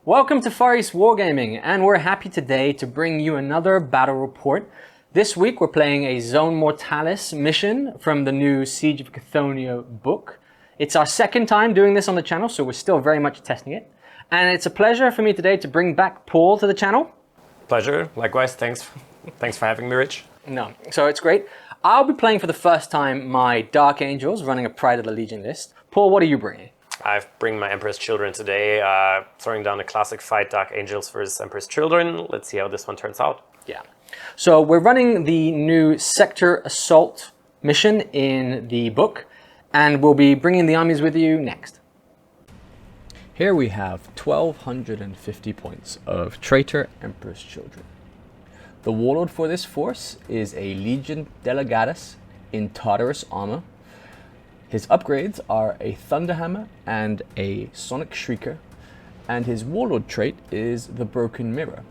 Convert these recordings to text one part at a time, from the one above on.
Welcome to East Wargaming, and we're happy today to bring you another battle report. This week we're playing a Zone Mortalis mission from the new Siege of Cthonia book. It's our second time doing this on the channel, so we're still very much testing it. And it's a pleasure for me today to bring back Paul to the channel. Pleasure, likewise, thanks for having me, Rich. No, so it's great. I'll be playing for the first time my Dark Angels, running a Pride of the Legion list. Paul, what are you bringing? I've bring my Emperor's Children today, throwing down a classic fight, Dark Angels versus Emperor's Children. Let's see how this one turns out. Yeah. So we're running the new Sector Assault mission in the book, and we'll be bringing the armies with you next. Here we have 1250 points of Traitor Emperor's Children. The warlord for this force is a Legion Delegatus in Tartarus armor. His upgrades are a Thunderhammer and a Sonic Shrieker, and his warlord trait is the Broken Mirror.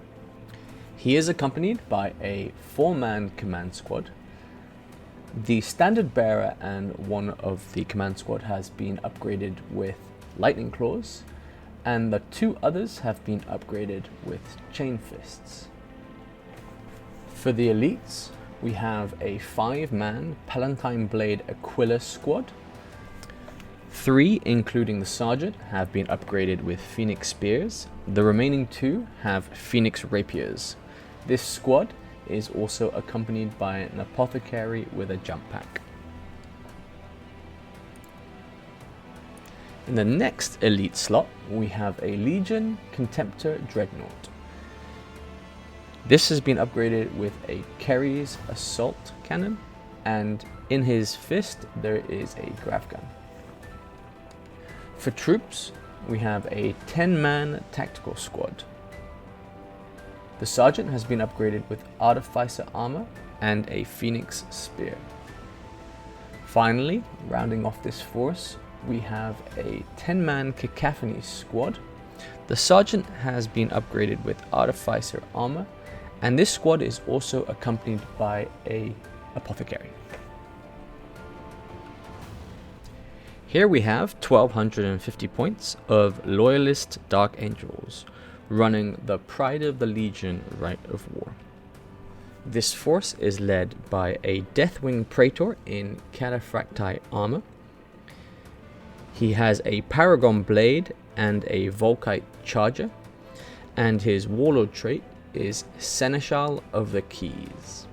He is accompanied by a 4-man command squad. The standard bearer and one of the command squad has been upgraded with Lightning Claws, and the 2 others have been upgraded with Chain Fists. For the elites, we have a 5-man Palatine Blade Aquila squad. 3, including the Sergeant, have been upgraded with Phoenix Spears. The remaining 2 have Phoenix Rapiers. This squad is also accompanied by an Apothecary with a jump pack. In the next elite slot, we have a Legion Contemptor Dreadnought. This has been upgraded with a Kerry's Assault Cannon, and in his fist there is a Grav Gun. For troops, we have a 10-man tactical squad. The Sergeant has been upgraded with Artificer armor and a Phoenix Spear. Finally, rounding off this force, we have a 10-man Cacophony squad. The Sergeant has been upgraded with Artificer armor, and this squad is also accompanied by a Apothecary. Here we have 1250 points of Loyalist Dark Angels, running the Pride of the Legion Rite of War. This force is led by a Deathwing Praetor in Cataphracti armor. He has a Paragon Blade and a Volkite Charger, and his warlord trait is Seneschal of the Keys.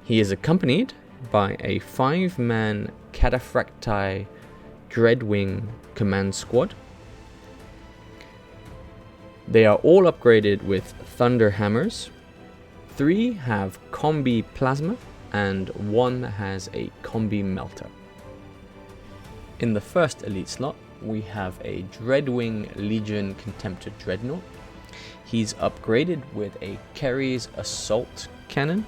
He is accompanied by a 5-man Cataphracti Dreadwing command squad. They are all upgraded with Thunder Hammers. 3 have Combi Plasma and 1 has a Combi Melter. In the first elite slot, we have a Dreadwing Legion Contemptor Dreadnought. He's upgraded with a Kerry's Assault Cannon,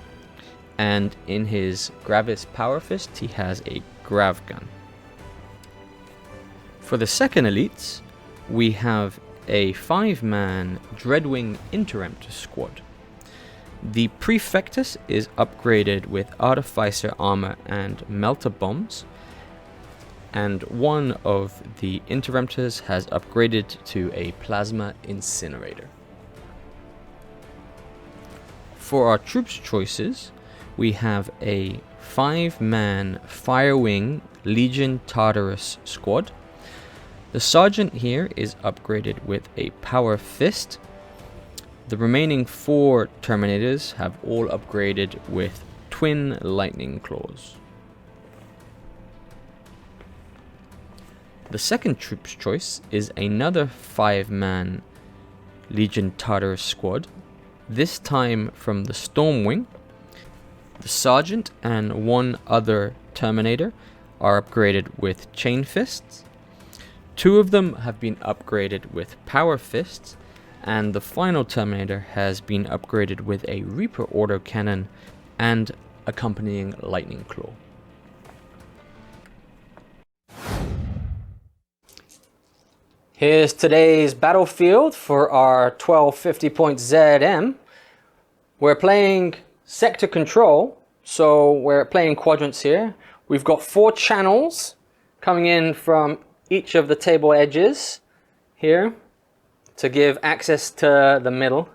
and in his Gravis Power Fist he has a Grav Gun. For the second elites, we have a 5-man Dreadwing Interemptor squad. The Prefectus is upgraded with Artificer armor and Melter bombs, and one of the Interemptors has upgraded to a Plasma Incinerator. For our troops choices, we have a 5-man Firewing Legion Tartarus squad. The Sergeant here is upgraded with a Power Fist. The remaining 4 Terminators have all upgraded with Twin Lightning Claws. The second troops choice is another 5-man Legion Tartarus squad, this time from the Stormwing. The Sergeant and 1 other Terminator are upgraded with Chain Fists. 2 of them have been upgraded with Power Fists, and the final Terminator has been upgraded with a Reaper Autocannon and accompanying Lightning Claw. Here's today's battlefield for our 1250 point ZM. We're playing Sector Control, so we're playing quadrants here. We've got 4 channels coming in from each of the table edges here. to give access to the middle,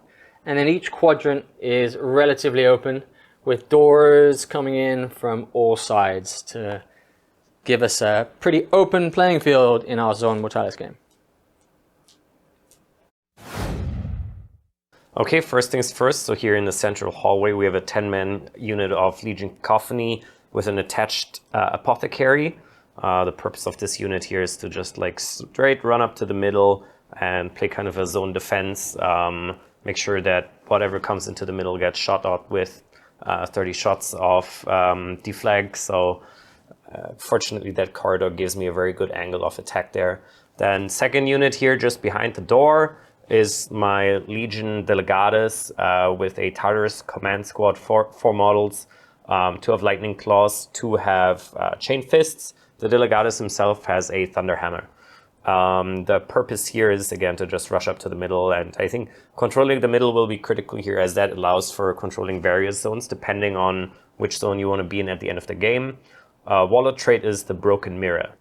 and then each quadrant is relatively open with doors coming in from all sides to give us a pretty open playing field in our Zone Mortalis game. Okay, first things first. So here in the central hallway, we have a 10-man unit of Legion Cacophony with an attached apothecary. The purpose of this unit here is to just like straight run up to the middle and play kind of a zone defense. Make sure that whatever comes into the middle gets shot out with 30 shots of deflag. So fortunately that corridor gives me a very good angle of attack there. Then second unit here just behind the door is my Legion Delegatus with a Tartarus command squad, four models, 2 have Lightning Claws, 2 have Chain Fists. The Delegatus himself has a Thunder Hammer. The purpose here is again to just rush up to the middle, and I think controlling the middle will be critical here, as that allows for controlling various zones depending on which zone you want to be in at the end of the game. Wallet trait is the Broken Mirror.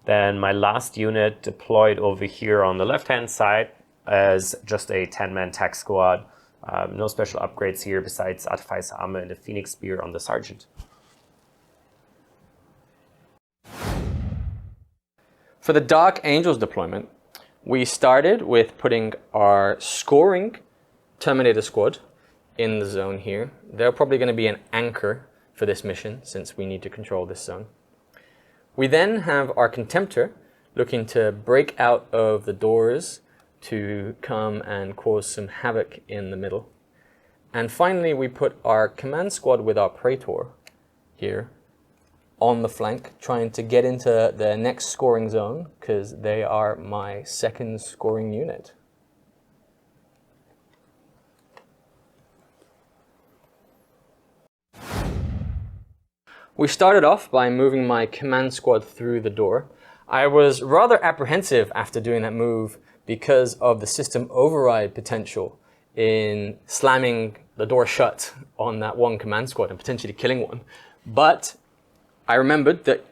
Then my last unit deployed over here on the left hand side as just a 10-man tack squad. No special upgrades here besides Artifice Armor and a Phoenix Spear on the Sergeant. For the Dark Angels deployment, we started with putting our scoring Terminator squad in the zone here. They're probably going to be an anchor for this mission since we need to control this zone. We then have our Contemptor looking to break out of the doors to come and cause some havoc in the middle. And finally, we put our command squad with our Praetor here on the flank, trying to get into the next scoring zone, because they are my second scoring unit. We started off by moving my command squad through the door. I was rather apprehensive after doing that move because of the system override potential in slamming the door shut on that one command squad and potentially killing one. But I remembered that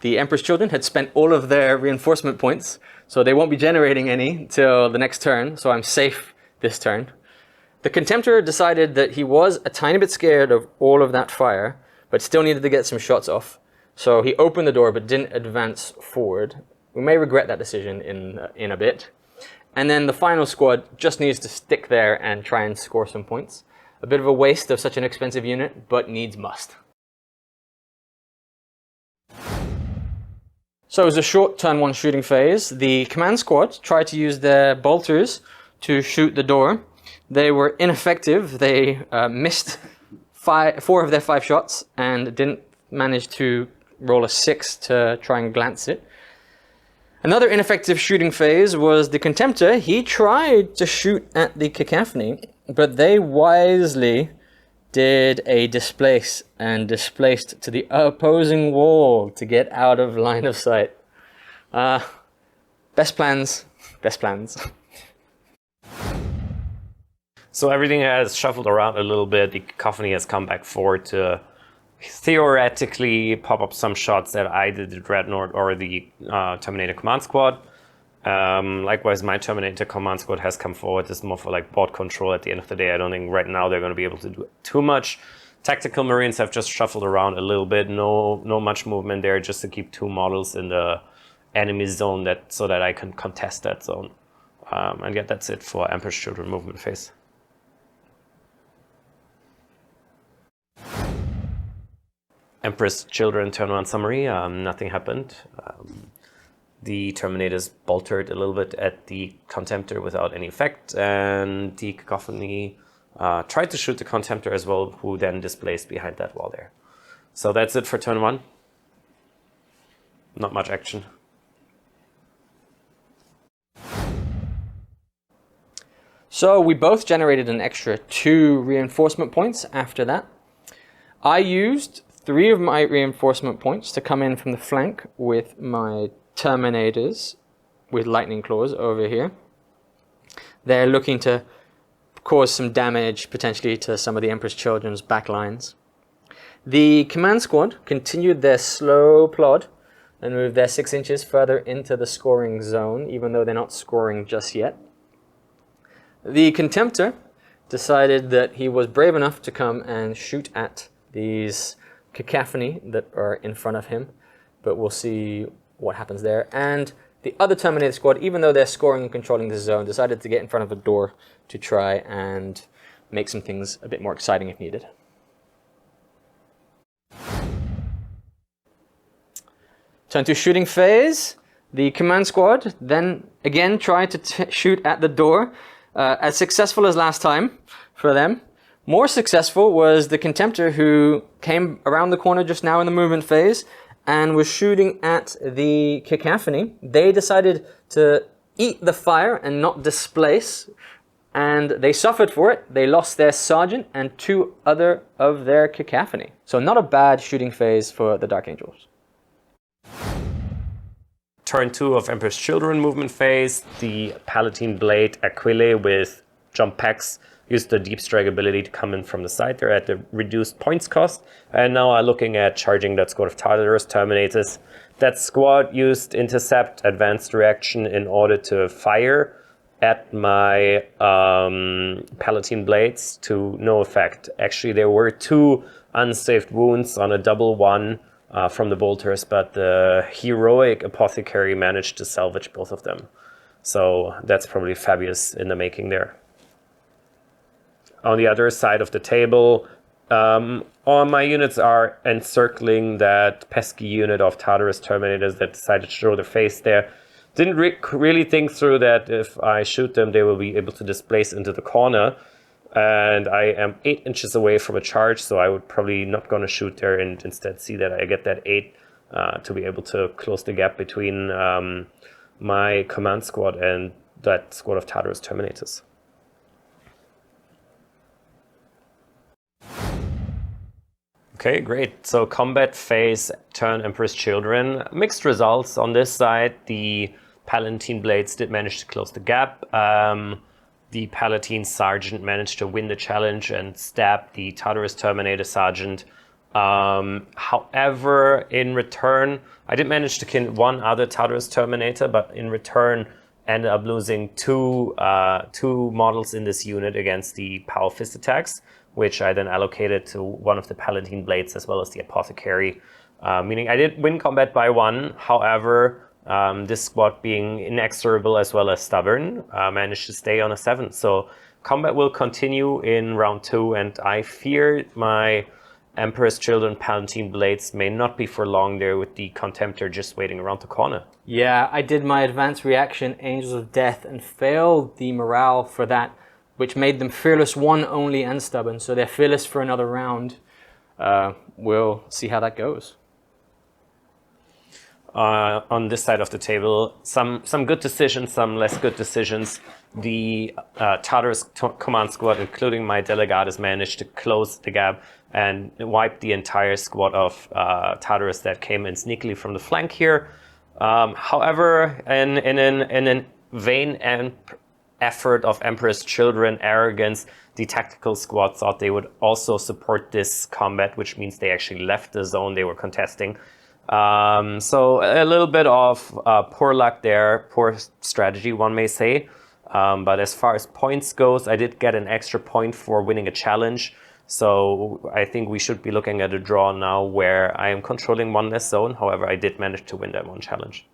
the Emperor's Children had spent all of their reinforcement points, so they won't be generating any till the next turn, so I'm safe this turn. The Contemptor decided that he was a tiny bit scared of all of that fire, but still needed to get some shots off. So he opened the door but didn't advance forward. We may regret that decision in a bit. And then the final squad just needs to stick there and try and score some points. A bit of a waste of such an expensive unit, but needs must. So it was a short turn 1 shooting phase. The command squad tried to use their bolters to shoot the door. They were ineffective. They missed 4 of their 5 shots and didn't manage to roll a 6 to try and glance it. Another ineffective shooting phase was the Contemptor. He tried to shoot at the Cacophony, but they wisely did a displace and displaced to the opposing wall to get out of line of sight. Best plans, best plans. So everything has shuffled around a little bit. The Cacophony has come back forward to theoretically pop up some shots that I did the Dreadnought or the Terminator Command Squad. Likewise, my Terminator Command Squad has come forward. It's more for like board control at the end of the day. I don't think right now they're going to be able to do too much. Tactical Marines have just shuffled around a little bit. No much movement there, just to keep 2 models in the enemy zone so that I can contest that zone. And yeah, that's it for Emperor's Children movement phase. Empress Children turn 1 summary, nothing happened. The Terminators boltered a little bit at the Contemptor without any effect, and the Cacophony tried to shoot the Contemptor as well, who then displaced behind that wall there. So that's it for turn 1. Not much action. So we both generated an extra 2 reinforcement points after that. I used 3 of my reinforcement points to come in from the flank with my Terminators with Lightning Claws over here. They're looking to cause some damage potentially to some of the Emperor's Children's backlines. The command squad continued their slow plod and moved their 6 inches further into the scoring zone, even though they're not scoring just yet. The Contemptor decided that he was brave enough to come and shoot at these cacophony that are in front of him, but we'll see what happens there. And the other Terminator squad, even though they're scoring and controlling the zone, decided to get in front of a door to try and make some things a bit more exciting if needed. Turn to shooting phase. The command squad then again tried to shoot at the door, as successful as last time for them. More successful was the Contemptor, who came around the corner just now in the movement phase and was shooting at the cacophony. They decided to eat the fire and not displace, and they suffered for it. They lost their sergeant and 2 other of their cacophony. So not a bad shooting phase for the Dark Angels. Turn 2 of Emperor's Children movement phase. The Palatine Blade Aquile with jump packs used the Deep Strike ability to come in from the side. They're at the reduced points cost, and now are looking at charging that squad of Tartarus Terminators. That squad used Intercept Advanced Reaction in order to fire at my Palatine Blades to no effect. Actually, there were 2 unsaved wounds on a double one from the bolters, but the heroic Apothecary managed to salvage both of them. So that's probably Fabius in the making there. On the other side of the table, all my units are encircling that pesky unit of Tartarus Terminators that decided to show their face there. Didn't really think through that if I shoot them, they will be able to displace into the corner. And I am 8 inches away from a charge, so I would probably not going to shoot there and instead see that I get that 8 to be able to close the gap between my command squad and that squad of Tartarus Terminators. Okay, great. So combat phase, turn Emperor's Children. Mixed results on this side. The Palatine Blades did manage to close the gap. The Palatine Sergeant managed to win the challenge and stab the Tartarus Terminator Sergeant. However, in return, I did manage to kill 1 other Tartarus Terminator, but in return ended up losing two models in this unit against the Power Fist attacks, which I then allocated to one of the Palatine Blades as well as the Apothecary, meaning I did win combat by 1. However, this squad being inexorable as well as stubborn managed to stay on a 7. So combat will continue in round 2, and I fear my Emperor's Children Palatine Blades may not be for long there with the Contemptor just waiting around the corner. Yeah, I did my advanced reaction, Angels of Death, and failed the morale for that, which made them Fearless 1 only and stubborn. So they're fearless for another round. We'll see how that goes. On this side of the table, some good decisions, some less good decisions. The Tartarus command squad, including my Delegates, managed to close the gap and wipe the entire squad of Tartarus that came in sneakily from the flank here. However, in an vain effort of Emperor's Children arrogance, the tactical squad thought they would also support this combat, which means they actually left the zone they were contesting. So a little bit of poor luck there, poor strategy, one may say. But as far as points goes, I did get an extra point for winning a challenge. So I think we should be looking at a draw now where I am controlling 1 less zone. However, I did manage to win that 1 challenge.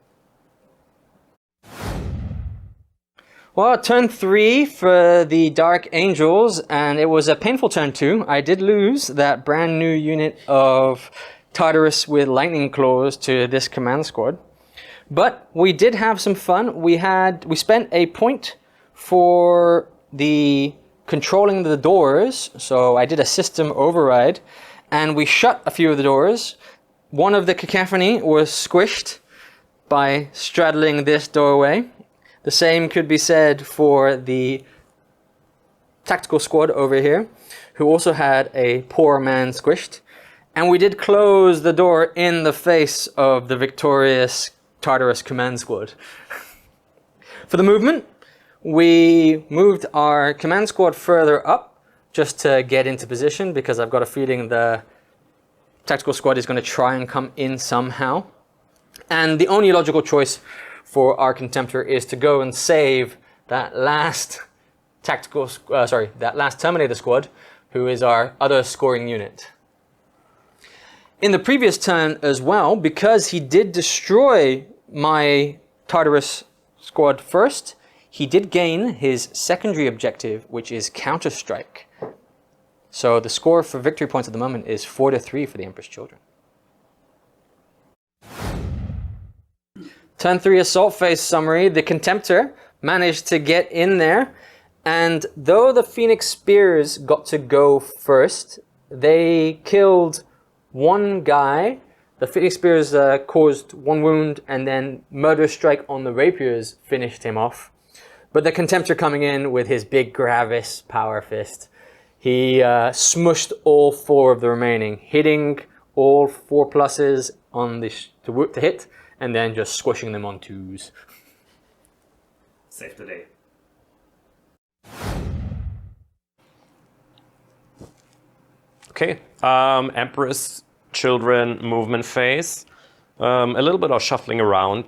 Well, turn 3 for the Dark Angels, and it was a painful turn 2. I did lose that brand new unit of Tartarus with lightning claws to this command squad, but we did have some fun. We spent a point for the controlling the doors, so I did a system override, and we shut a few of the doors. One of the cacophony was squished by straddling this doorway. The same could be said for the tactical squad over here, who also had a poor man squished. And we did close the door in the face of the victorious Tartarus command squad. For the movement, we moved our command squad further up just to get into position, because I've got a feeling the tactical squad is going to try and come in somehow. And the only logical choice for our Contemptor is to go and save that last that last Terminator squad, who is our other scoring unit. In the previous turn as well, because he did destroy my Tartarus squad first, he did gain his secondary objective, which is counter-strike. So the score for victory points at the moment is 4-3 for the Emperor's Children. Turn 3 assault phase summary. The Contemptor managed to get in there, and though the Phoenix Spears got to go first, they killed one guy. The Phoenix Spears caused one wound, and then Murderous Strike on the Rapiers finished him off. But the Contemptor coming in with his big Gravis Power Fist, he smushed all 4 of the remaining, hitting all 4 pluses on the to hit, and then just squishing them on 2s. Save the day. Okay, Emperor's Children movement phase. A little bit of shuffling around.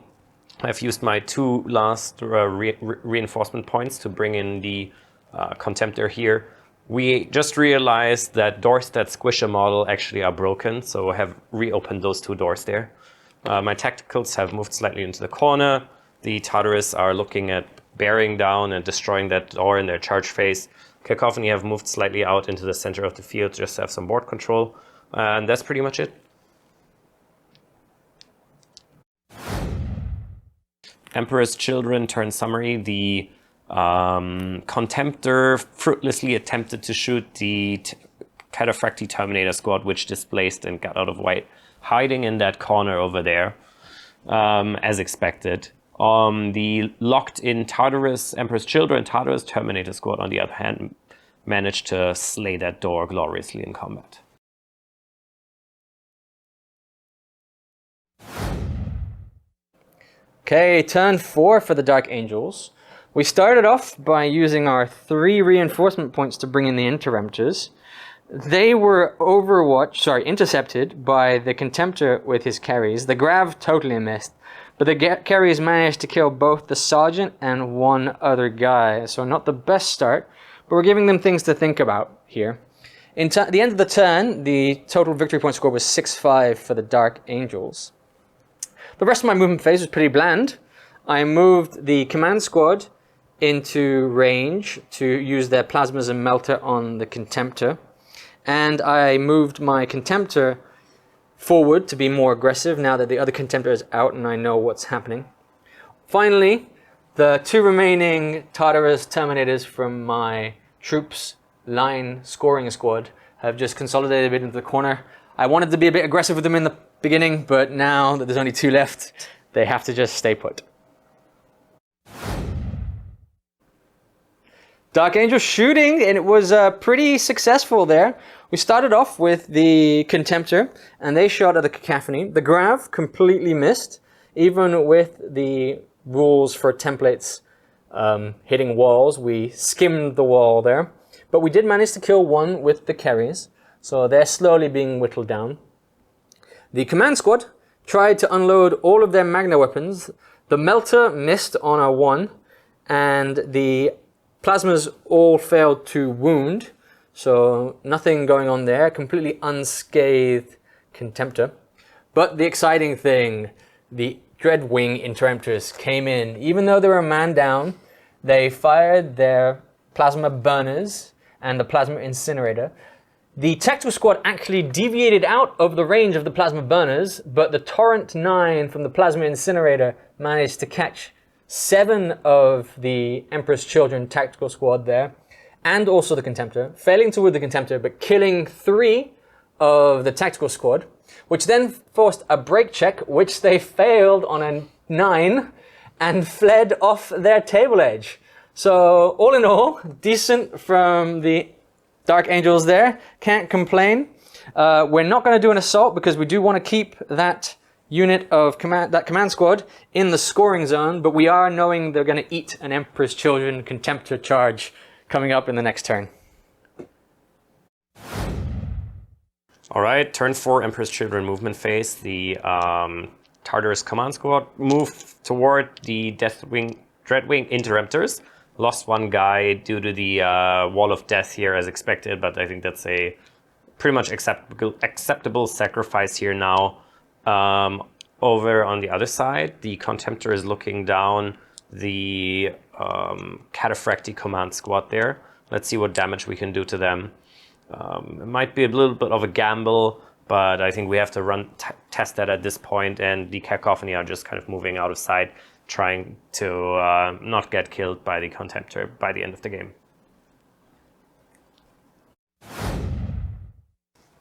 I've used my 2 last reinforcement points to bring in the Contemptor here. We just realized that doors that squish a model actually are broken, so I have reopened those 2 doors there. My tacticals have moved slightly into the corner. The Tartarus are looking at bearing down and destroying that door in their charge phase. Cacophony have moved slightly out into the center of the field just to have some board control. And that's pretty much it. Emperor's Children turn summary. The Contemptor fruitlessly attempted to shoot the Cataphractii Terminator squad, which displaced and got out of white, hiding in that corner over there, as expected. The locked-in Tartarus, Emperor's Children, Tartarus Terminator squad, on the other hand, managed to slay that door gloriously in combat. Okay, turn 4 for the Dark Angels. We started off by using our 3 reinforcement points to bring in the Interemptors. They were intercepted by the Contemptor with his carries. The Grav totally missed, but the carries managed to kill both the Sergeant and 1 other guy. So not the best start, but we're giving them things to think about here. At the end of the turn, the total victory point score was 6-5 for the Dark Angels. The rest of my movement phase was pretty bland. I moved the command squad into range to use their plasmas and melter on the Contemptor. And I moved my Contemptor forward to be more aggressive now that the other Contemptor is out and I know what's happening. Finally, the 2 remaining Tartarus Terminators from my troops line scoring squad have just consolidated a bit into the corner. I wanted to be a bit aggressive with them in the beginning, but now that there's only 2 left, they have to just stay put. Dark Angel shooting, and it was pretty successful there. We started off with the Contemptor, and they shot at the Cacophony. The Grav completely missed, even with the rules for templates hitting walls. We skimmed the wall there, but we did manage to kill 1 with the carries, so they're slowly being whittled down. The command squad tried to unload all of their Magna weapons. The Melter missed on a 1, and the Plasmas all failed to wound, so nothing going on there. Completely unscathed Contemptor. But the exciting thing, the Dreadwing Interemptors came in. Even though they were a man down, they fired their Plasma Burners and the Plasma Incinerator. The Tactical Squad actually deviated out of the range of the Plasma Burners, but the Torrent 9 from the Plasma Incinerator managed to catch 7 of the Emperor's Children Tactical Squad there, and also the Contemptor, failing to wound the Contemptor, but killing 3 of the Tactical Squad, which then forced a break check, which they failed on a 9, and fled off their table edge. So, all in all, decent from the Dark Angels there, can't complain. We're not going to do an assault because we do want to keep that unit of command squad in the scoring zone, but we are knowing they're going to eat an Emperor's Children Contemptor charge coming up in the next turn. All right, turn 4 Emperor's Children movement phase. The Tartarus command squad move toward the Dreadwing Interemptors. Lost one guy due to the Wall of Death here as expected, but I think that's a pretty much acceptable sacrifice here now. Over on the other side, the Contemptor is looking down the Cataphractii command squad there. Let's see what damage we can do to them. It might be a little bit of a gamble, but I think we have to test that at this point, and the Cacophony are just kind of moving out of sight, trying to not get killed by the Contemptor by the end of the game.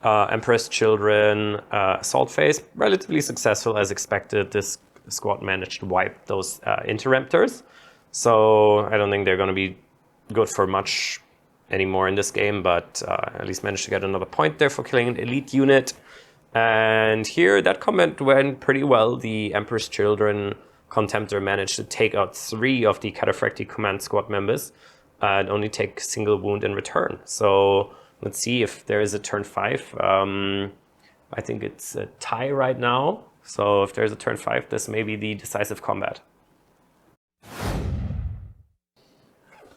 Emperor's Children assault phase, relatively successful as expected. This squad managed to wipe those Interruptors, so I don't think they're going to be good for much anymore in this game, but at least managed to get another point there for killing an elite unit. And here that combat went pretty well. The Emperor's Children Contemptor managed to take out 3 of the Cataphractii command squad members and only take a single wound in return. So let's see if there is a turn 5. I think it's a tie right now. So if there's a turn 5, this may be the decisive combat.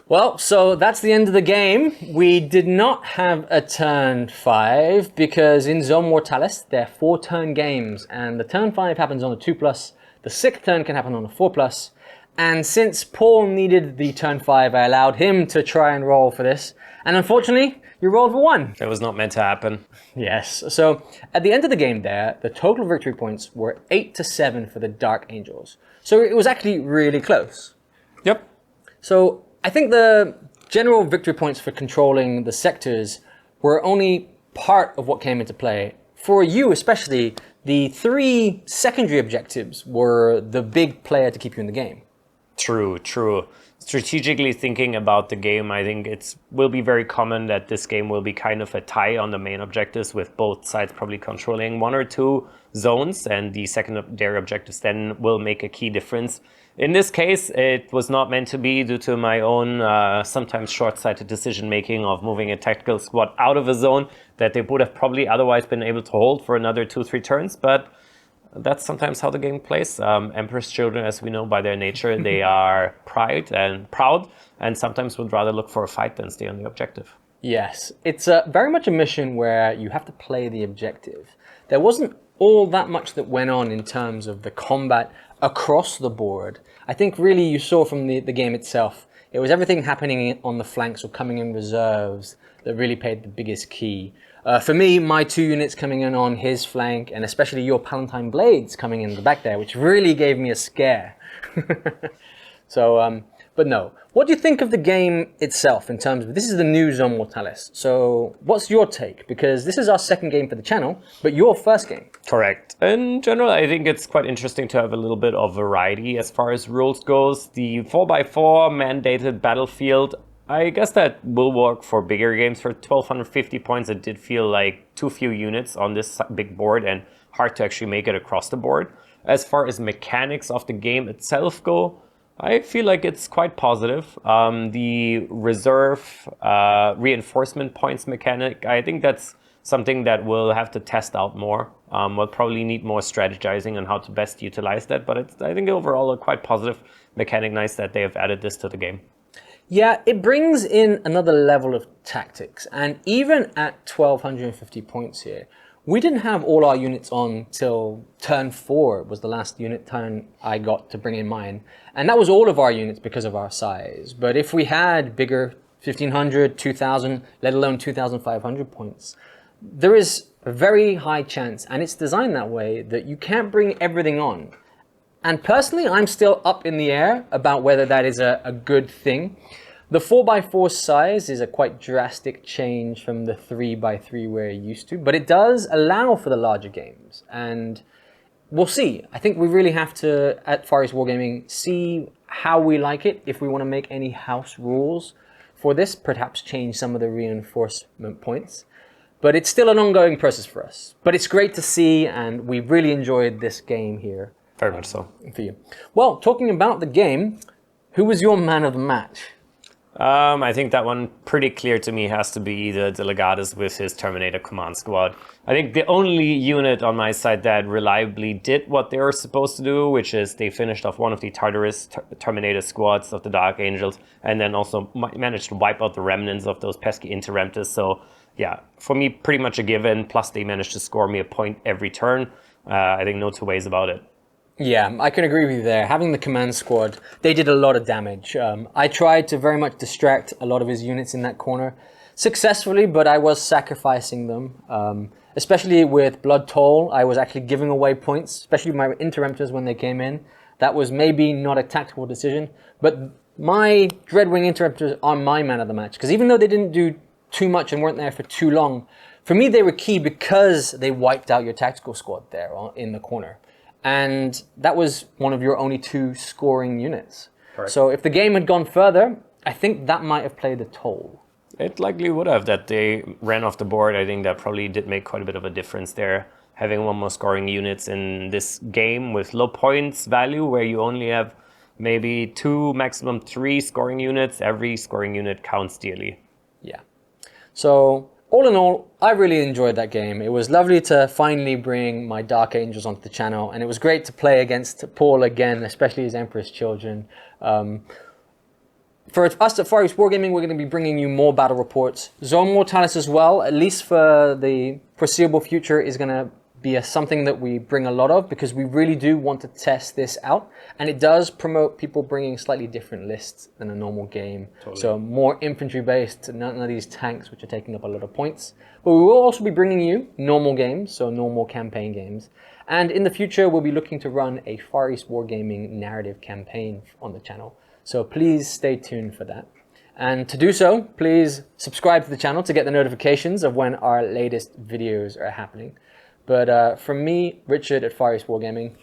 Well, so that's the end of the game. We did not have a turn 5 because in Zone Mortalis, they're 4-turn games, and the turn 5 happens on a 2+, the 6th turn can happen on a 4+, and since Paul needed the turn 5, I allowed him to try and roll for this, and unfortunately, you rolled for 1. That was not meant to happen. Yes, so at the end of the game there, the total victory points were 8-7 for the Dark Angels. So it was actually really close. Yep. So I think the general victory points for controlling the sectors were only part of what came into play. For you especially, the 3 secondary objectives were the big player to keep you in the game. True, true. Strategically thinking about the game, I think it will be very common that this game will be kind of a tie on the main objectives, with both sides probably controlling 1 or 2 zones, and the secondary objectives then will make a key difference. In this case, it was not meant to be due to my own sometimes short-sighted decision-making of moving a tactical squad out of a zone that they would have probably otherwise been able to hold for another 2-3 turns, but that's sometimes how the game plays. Emperor's Children, as we know by their nature, they are proud and sometimes would rather look for a fight than stay on the objective. Yes, it's very much a mission where you have to play the objective. There wasn't all that much that went on in terms of the combat across the board. I think really you saw from the game itself, it was everything happening on the flanks or coming in reserves that really played the biggest key. For me, my 2 units coming in on his flank, and especially your Palatine Blades coming in the back there, which really gave me a scare. So, but no. What do you think of the game itself in terms of, this is the new Zone Mortalis, so what's your take? Because this is our 2nd game for the channel, but your 1st game. Correct. In general, I think it's quite interesting to have a little bit of variety as far as rules goes. The 4x4 mandated battlefield, I guess that will work for bigger games. For 1250 points, it did feel like too few units on this big board and hard to actually make it across the board. As far as mechanics of the game itself go, I feel like it's quite positive. The reserve reinforcement points mechanic, I think that's something that we'll have to test out more. We'll probably need more strategizing on how to best utilize that, but it's, I think overall a quite positive mechanic. Nice that they have added this to the game. Yeah, it brings in another level of tactics, and even at 1250 points here, we didn't have all our units on till turn 4 was the last unit turn I got to bring in mine, and that was all of our units because of our size. But if we had bigger 1500, 2000, let alone 2500 points, there is a very high chance, and it's designed that way, that you can't bring everything on. And personally, I'm still up in the air about whether that is a good thing. The 4x4 size is a quite drastic change from the 3x3 we're used to, but it does allow for the larger games. And we'll see. I think we really have to, at Far East Wargaming, see how we like it. If we want to make any house rules for this, perhaps change some of the reinforcement points. But it's still an ongoing process for us. But it's great to see, and we really enjoyed this game here. Very much so. For you. Well, talking about the game, who was your man of the match? I think that one pretty clear to me has to be the Delegatus with his Terminator command squad. I think the only unit on my side that reliably did what they were supposed to do, which is they finished off one of the Tartarus Terminator squads of the Dark Angels, and then also managed to wipe out the remnants of those pesky Interruptors. So yeah, for me, pretty much a given. Plus they managed to score me a point every turn. I think no two ways about it. Yeah, I can agree with you there. Having the command squad, they did a lot of damage. I tried to very much distract a lot of his units in that corner successfully, but I was sacrificing them. Especially with Blood Toll, I was actually giving away points, especially my Interruptors when they came in. That was maybe not a tactical decision, but my Dreadwing Interruptors are my man of the match, because even though they didn't do too much and weren't there for too long, for me they were key because they wiped out your tactical squad there in the corner. And that was one of your only 2 scoring units. Correct. So if the game had gone further, I think that might have played a toll. It likely would have, that they ran off the board. I think that probably did make quite a bit of a difference there. Having one more scoring units in this game with low points value, where you only have maybe 2, maximum 3 scoring units, every scoring unit counts dearly. Yeah. So all in all, I really enjoyed that game. It was lovely to finally bring my Dark Angels onto the channel, and it was great to play against Paul again, especially his Emperor's Children. For us at Far East Wargaming, we're going to be bringing you more battle reports. Zone Mortalis as well, at least for the foreseeable future, is going to be something that we bring a lot of, because we really do want to test this out, and it does promote people bringing slightly different lists than a normal game. Totally. So more infantry based, none of these tanks which are taking up a lot of points. But we will also be bringing you normal games, so normal campaign games, and in the future we'll be looking to run a Far East Wargaming narrative campaign on the channel. So please stay tuned for that. And to do so, please subscribe to the channel to get the notifications of when our latest videos are happening. But from me, Richard at Far East Wargaming,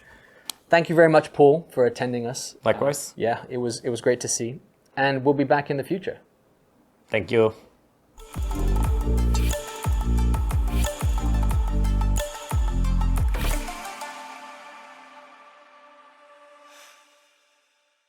thank you very much, Paul, for attending us. Likewise. Yeah, it was great to see. And we'll be back in the future. Thank you.